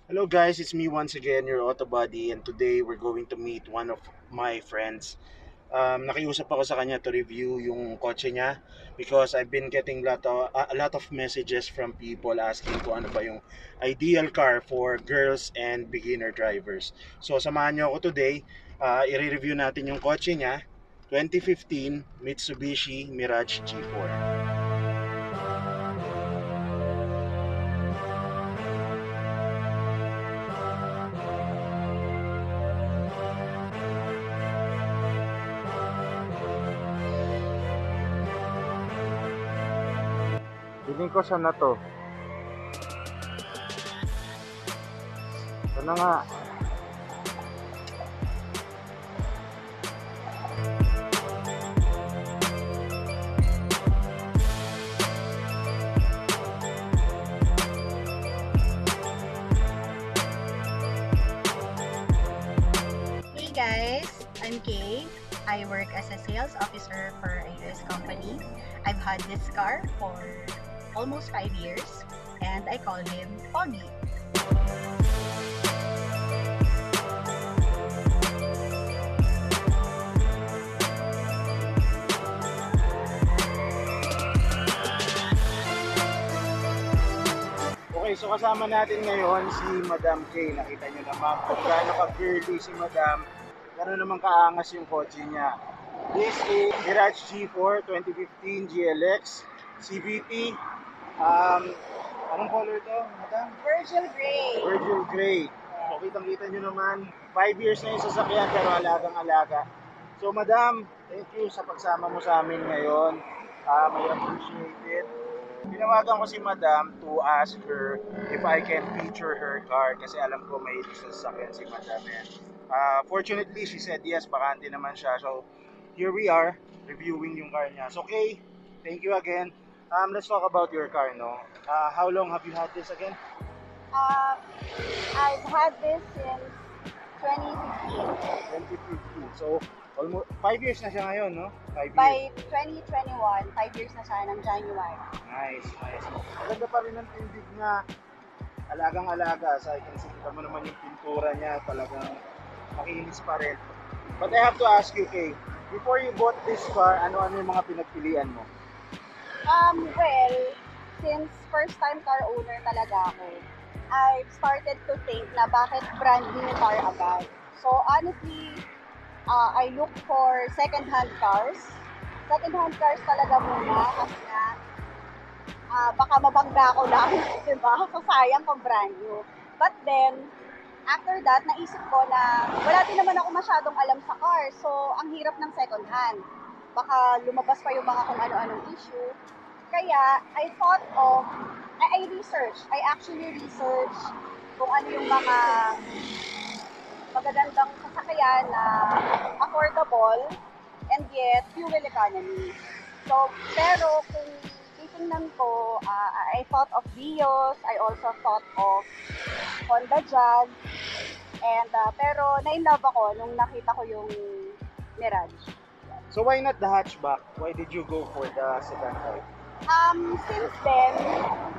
Hello guys, it's me once again, your auto body, and today we're going to meet one of my friends. Nakiusap ako sa kanya to review yung kotse niya because I've been getting a lot of messages from people asking kung ano ba yung ideal car for girls and beginner drivers. So samahan niyo ako today, i-review natin yung kotse niya, 2015 Mitsubishi Mirage G4. Feeling ko siya na to. Ito na nga. Hey guys, I'm Kay. I work as a sales officer for a US company. I've had this car for almost 5 years and I call him Foggy. Okay, so kasama natin ngayon si Madam K. Nakita niyo naman kung gaano ka-girly si Madam. Gano'n naman kaangas yung kotse niya. This is Mirage G4 2015 GLX CVT. Anong color to, Madam? Virgil Gray. Virgil Gray. So kitang-kita niyo naman, 5 years na yung sasakyan pero alagang-alaga. So Madam, thank you sa pagsama mo sa amin ngayon. May appreciate it. Tinawagan ko si Madam to ask her if I can feature her car kasi alam ko may sasakyan si Madam. And, fortunately, she said yes, bakante naman siya. So, here we are, reviewing yung car niya. So, okay, thank you again. Let's talk about your car, no? How long have you had this again? Uh, I've had this since 2015. 2015. So, almost 5 years na siya ngayon, no? 5 years. By 2021, 5 years na siya ng January. Nice, nice. Maganda pa rin ang tindig niya. Alagang-alaga. So I can see, kita mo naman yung pintura niya. Talagang makinis pa rin. But I have to ask you, Kay, before you bought this car, ano-ano yung mga pinagpilian mo? Well, since first time car owner talaga ako, I've started to think na bakit brand new car agad. So honestly, I look for second-hand cars. Second-hand cars talaga muna kasi nga baka mabangga ko lang, di ba? So sayang kung brand new. But then, after that, naisip ko na wala din naman ako masyadong alam sa car. So, ang hirap ng second hand. Baka lumabas pa yung mga kung ano-anong issue. Kaya, I researched. I actually researched kung ano yung mga magagandang sasakyan na affordable and yet fuel economy. So, pero kung titingnan ko, I thought of Vios, I also thought of Honda Jazz, and pero na-inlove ako nung nakita ko yung Mirage. So why not the hatchback? Why did you go for the sedan type? Since then,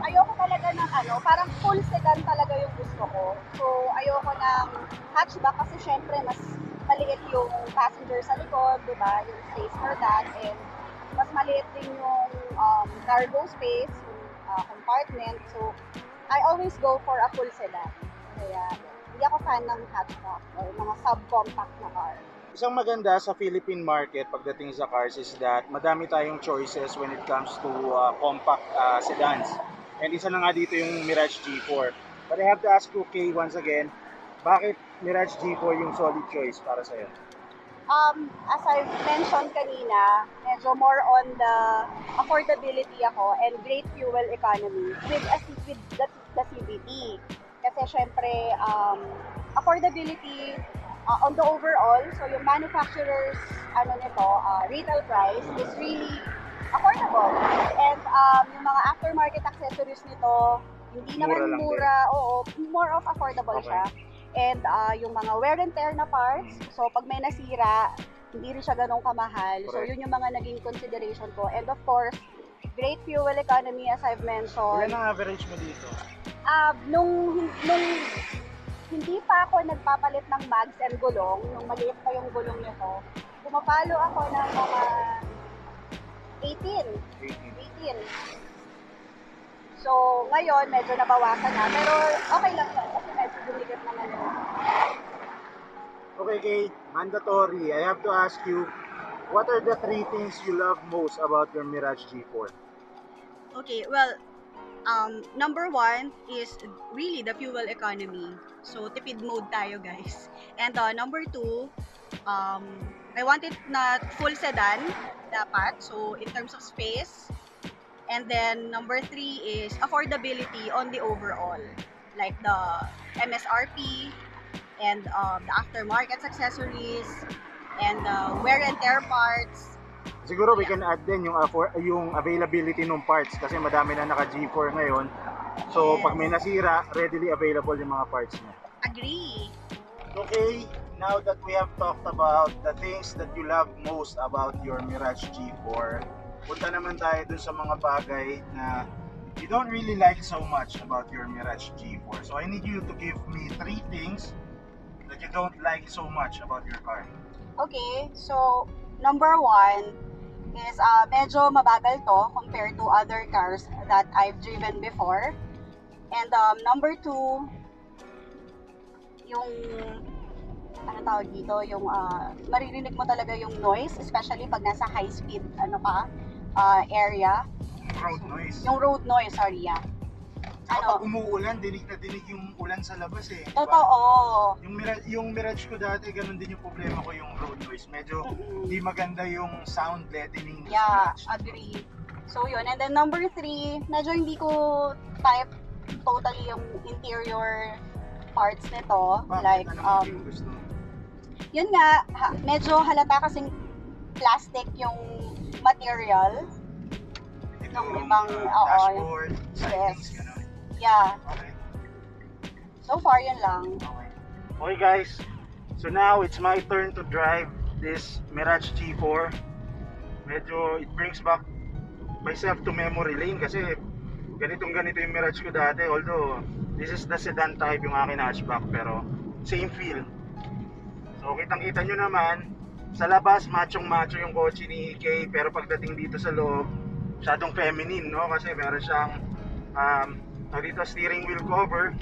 ayoko talaga ng parang full sedan talaga yung gusto ko. So, ayoko ng hatchback kasi syempre mas maliit yung passenger sa likod, di ba? Yung space for that. And mas maliit din yung cargo space, yung compartment. So, I always go for a full sedan. Kaya, hindi ako fan ng hatchback or mga subcompact na car. Isang maganda sa Philippine market pagdating sa cars is that madami tayong choices when it comes to compact sedans. And isa na nga dito yung Mirage G4. But I have to ask you, Kay, once again, bakit Mirage G4 yung solid choice para sa'yo? As I've mentioned kanina, medyo more on the affordability ako and great fuel economy with the CVT. Kasi syempre, affordability on the overall, so yung manufacturer's retail price is really affordable. And yung mga aftermarket accessories nito, hindi Mura naman lang mura, oo, more of affordable Okay. siya. And yung mga wear and tear na parts, so pag may nasira, hindi rin siya ganun kamahal. So Correct. yun yung mga naging consideration ko. And of course, great fuel economy as I've Ilan mentioned. ang average mo dito? Nung hindi pa ako nagpapalit ng mags and gulong, nung maliit pa yung gulong nito, pumapalo ako ng mga 18. 18. So, ngayon, medyo nabawasan na. Pero okay lang yun kasi medyo bumigat naman yun. Okay, Kay, mandatory. I have to ask you, what are the 3 things you love most about your Mirage G4? Okay, well, number 1 is really the fuel economy. So, tipid mode tayo, guys. And number 2, I want it na full sedan, dapat. So, in terms of space. And then, number 3 is affordability on the overall. Like the MSRP, and the aftermarket accessories, and wear and tear parts. Siguro we can add din yung availability ng parts kasi madami na naka G4 ngayon. So, Yes. pag may nasira, readily available yung mga parts niya. Agree. Okay, now that we have talked about the things that you love most about your Mirage G4, punta naman tayo dun sa mga bagay na you don't really like so much about your Mirage G4. So I need you to give me 3 things that you don't like so much about your car. Okay, so number 1 is medyo mabagal to compared to other cars that I've driven before. And number 2, yung ano tawag dito, yung maririnig mo talaga yung noise, especially pag nasa high speed area. Road noise. Yung road noise, sorry, yeah. Kapag umuulan, dinig na dinig yung ulan sa labas eh. Totoo. Yung Mirage ko dati, ganun din yung problema ko, yung road noise. Medyo hindi maganda yung sound deadening. Yeah, agree. So yun, and then number 3, medyo hindi ko type totally yung interior parts nito. Bakit? Like, Ano yung gusto? yun nga, medyo halata kasing plastic yung material. Yung ibang, dashboard, sidings, yes. gano'n. Yeah, Okay. so far yun lang. Okay guys, so now it's my turn to drive this Mirage G4. Medyo it brings back myself to memory lane kasi ganito yung Mirage ko dati, although this is the sedan type yung akin hatchback, pero same feel. So kitang kita nyo naman sa labas machong macho yung kotse ni Kay, pero pagdating dito sa loob masyadong feminine, no? Kasi meron siyang dito steering wheel cover,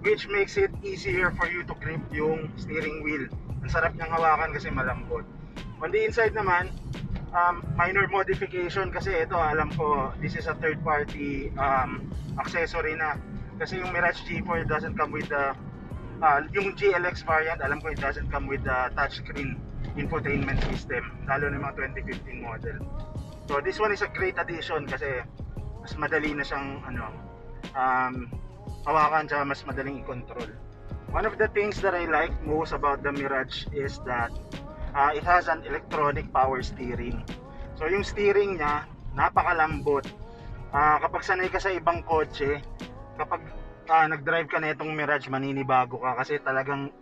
which makes it easier for you to grip yung steering wheel. Ang sarap niyang hawakan kasi malambot. On the inside naman, minor modification kasi ito, alam ko this is a third party accessory na, kasi yung Mirage G4 doesn't come with the yung GLX variant, alam ko it doesn't come with the touchscreen infotainment system, lalo na yung mga 2015 model. So this one is a great addition kasi mas madali na siyang hawakan, tsaka mas madaling i-control. One of the things that I like most about the Mirage is that it has an electronic power steering. So yung steering niya napakalambot. Kapag sanay ka sa ibang kotse, kapag nag-drive ka na itong Mirage, maninibago ka kasi talagang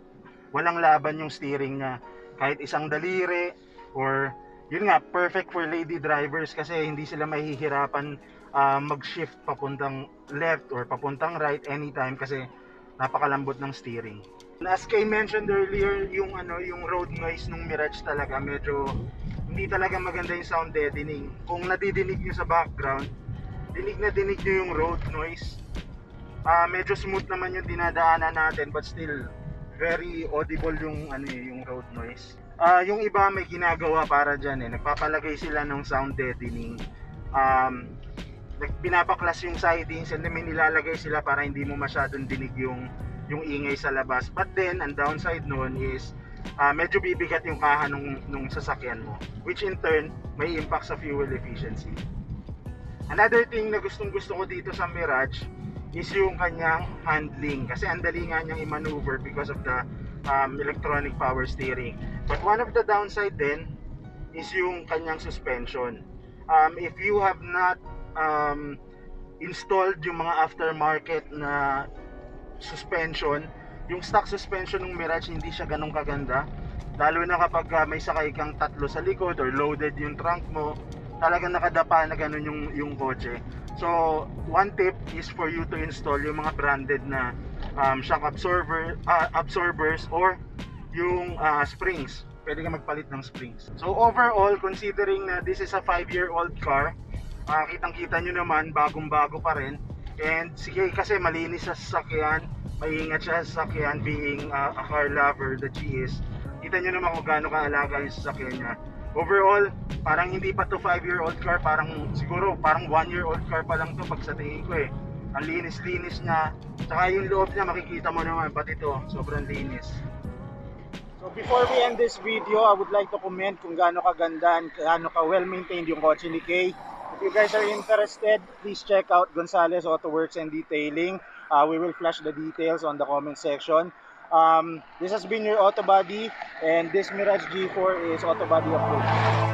walang laban yung steering niya. Kahit isang daliri, or yun nga, perfect for lady drivers kasi hindi sila mahihirapan mag-shift papuntang left or papuntang right anytime kasi napakalambot ng steering. As Kay mentioned earlier, yung road noise ng Mirage talaga medyo hindi talaga maganda yung sound deadening. Kung nadidinig nyo sa background, dinig na dinig nyo yung road noise. Medyo smooth naman yung dinadaanan natin, but still very audible yung yung road noise. Yung iba may ginagawa para dyan nagpapalagay sila ng sound deadening. Binabaklas yung sidings and then may nilalagay sila para hindi mo masyadong dinig yung ingay sa labas. But then ang downside nun is medyo bibigat yung kaha nung sasakyan mo, which in turn may impact sa fuel efficiency. Another thing na gustong gusto ko dito sa Mirage is yung kanyang handling, kasi ang dali nga niyang i-maneuver because of the electronic power steering. But one of the downside then is yung kanyang suspension. If you have not installed yung mga aftermarket na suspension, yung stock suspension ng Mirage hindi siya ganun kaganda, lalo na kapag may sakay kang tatlo sa likod or loaded yung trunk mo, talagang nakadapa na ganun yung kotse. So one tip is for you to install yung mga branded na shock absorbers or yung springs. Pwede ka magpalit ng springs. So overall, considering na this is a 5-year-old car, kitang-kita nyo naman, bagong-bago pa rin. And sige, kasi malinis sa sasakyan, maingat siya sa sasakyan, being a car lover that she is. Kita nyo naman kung gaano kaalaga yung sasakyan niya. Overall, parang hindi pa to 5-year-old car, siguro parang 1-year-old car pa lang to pag sa tingin ko eh. Ang linis-linis niya, tsaka yung loob niya makikita mo naman, pati ito, sobrang linis. So before we end this video, I would like to comment kung gaano kaganda and gaano ka well maintained yung kotse ni Kay. If you guys are interested, please check out Gonzales Auto Works and Detailing. We will flash the details on the comment section. This has been your Auto Body, and this Mirage G4 is Auto Body approved.